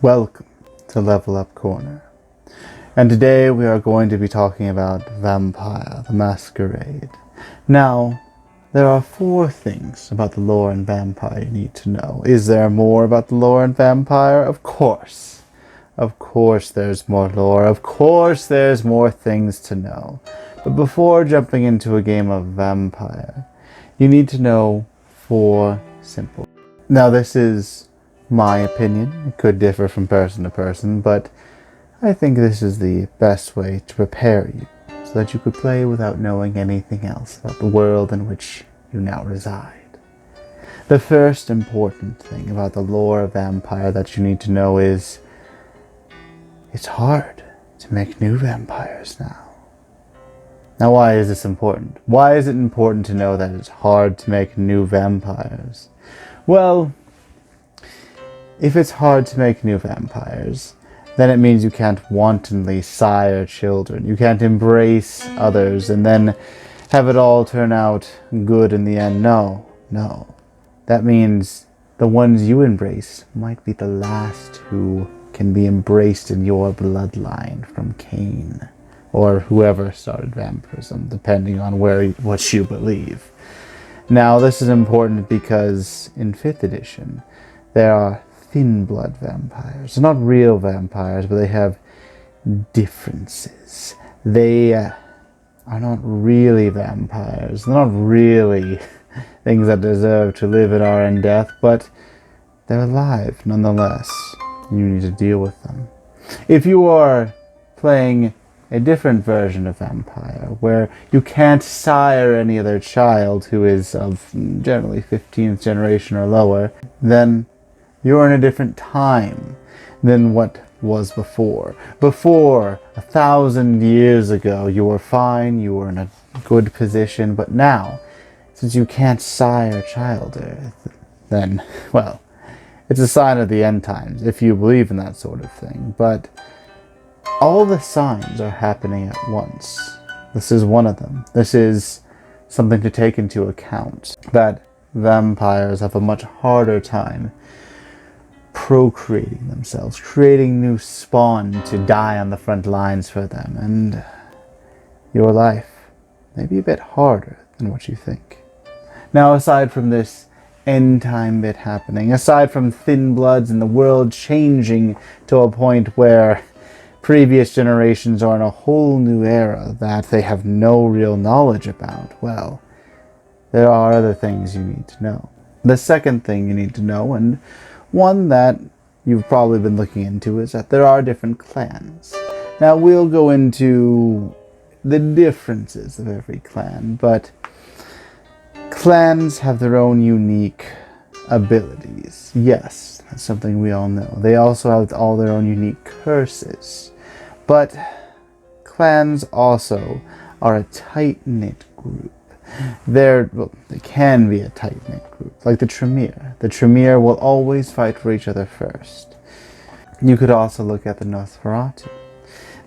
Welcome to Level Up Corner, and today we are going to be talking about Vampire The Masquerade. Now, there are 4 things about the lore in Vampire you need to know. Is there more about the lore in Vampire? Of course. Of course there's more lore. Of course there's more things to know. But before jumping into a game of Vampire, you need to know 4 simple. Now this is my opinion. It could differ from person to person, but I think this is the best way to prepare you so that you could play without knowing anything else about the world in which you now reside. The first important thing about the lore of Vampire that you need to know is it's hard to make new vampires now. Now why is this important? Why is it important to know that it's hard to make new vampires? Well, if it's hard to make new vampires, then it means you can't wantonly sire children. You can't embrace others and then have it all turn out good in the end. No. That means the ones you embrace might be the last who can be embraced in your bloodline from Cain, or whoever started vampirism, depending on what you believe. Now, this is important because in 5th edition, there are thin blood vampires. They're not real vampires, but they have differences. They are not really vampires. They're not really things that deserve to live in our own death, but they're alive nonetheless. You need to deal with them. If you are playing a different version of Vampire, where you can't sire any other child who is of generally 15th generation or lower, then you're in a different time than what was before. Before, 1,000 years ago, you were fine, you were in a good position, but now, since you can't sire a child, then, well, it's a sign of the end times, if you believe in that sort of thing. But all the signs are happening at once. This is one of them. This is something to take into account, that vampires have a much harder time procreating themselves, creating new spawn to die on the front lines for them, and your life may be a bit harder than what you think. Now, aside from this end time bit happening, aside from thin bloods and the world changing to a point where previous generations are in a whole new era that they have no real knowledge about, well, there are other things you need to know. The second thing you need to know, and one that you've probably been looking into, is that there are different clans. Now, we'll go into the differences of every clan, but clans have their own unique abilities. Yes, that's something we all know. They also have all their own unique curses. But clans also are a tight-knit group. They can be a tight-knit group, like the Tremere. The Tremere will always fight for each other first. You could also look at the Nosferatu.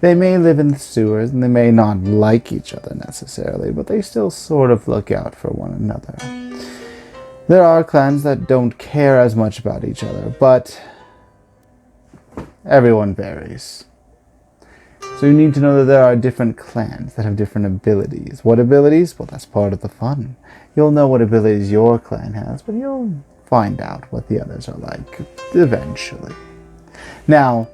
They may live in the sewers, and they may not like each other necessarily, but they still sort of look out for one another. There are clans that don't care as much about each other, but everyone varies. So you need to know that there are different clans that have different abilities. What abilities? Well, that's part of the fun. You'll know what abilities your clan has, but you'll find out what the others are like eventually. Now,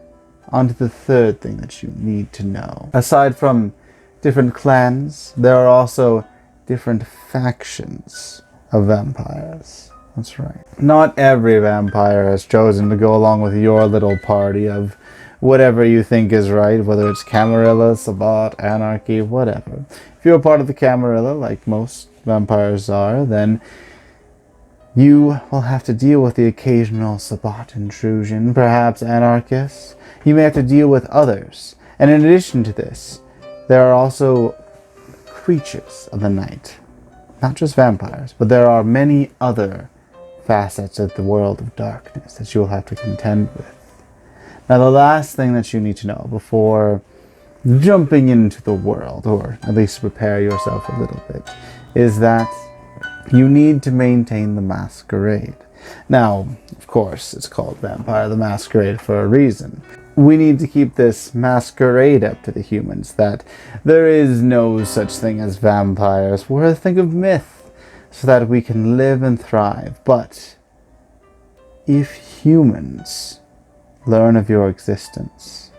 on to the third thing that you need to know. Aside from different clans, there are also different factions of vampires. That's right. Not every vampire has chosen to go along with your little party of whatever you think is right, whether it's Camarilla, Sabbat, Anarchy, whatever. If you're part of the Camarilla, like most vampires are, then you will have to deal with the occasional Sabbat intrusion, perhaps anarchists. You may have to deal with others. And in addition to this, there are also creatures of the night. Not just vampires, but there are many other facets of the world of darkness that you will have to contend with. Now, the last thing that you need to know before jumping into the world, or at least prepare yourself a little bit, is that you need to maintain the masquerade. Now, of course, it's called Vampire the Masquerade for a reason. We need to keep this masquerade up to the humans, that there is no such thing as vampires. We're a thing of myth, so that we can live and thrive. But if humans learn of your existence,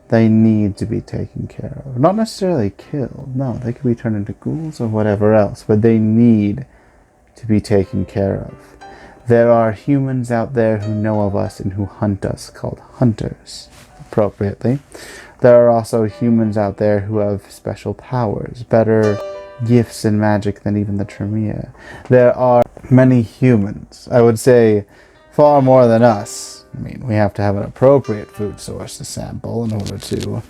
they need to be taken care of. Not necessarily killed. No, they could be turned into ghouls or whatever else, but they need to be taken care of. There are humans out there who know of us and who hunt us, called hunters, appropriately. There are also humans out there who have special powers, better gifts in magic than even the Tremere. There are many humans, I would say far more than us. I mean, we have to have an appropriate food source to sample in order to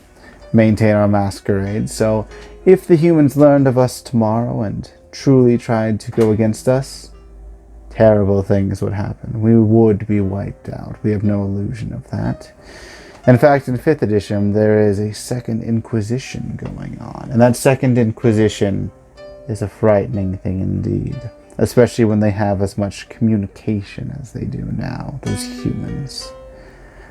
maintain our masquerade. So if the humans learned of us tomorrow and truly tried to go against us, terrible things would happen. We would be wiped out. We have no illusion of that. In fact, in 5th edition, there is a second Inquisition going on. And that second Inquisition is a frightening thing indeed. Especially when they have as much communication as they do now, those humans.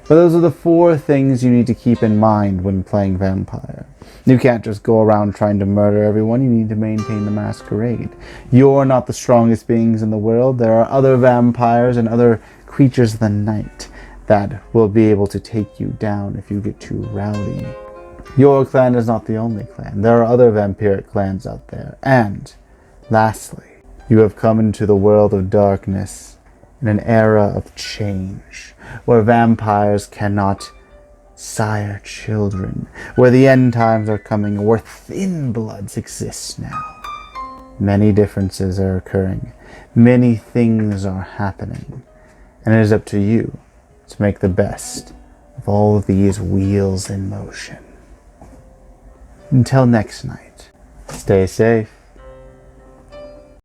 But those are the 4 things you need to keep in mind when playing Vampire. You can't just go around trying to murder everyone. You need to maintain the masquerade. You're not the strongest beings in the world. There are other vampires and other creatures of the night that will be able to take you down if you get too rowdy. Your clan is not the only clan. There are other vampiric clans out there. And, lastly, you have come into the world of darkness in an era of change, where vampires cannot sire children, where the end times are coming, where thin bloods exist now. Many differences are occurring. Many things are happening. And it is up to you to make the best of all of these wheels in motion. Until next night, stay safe.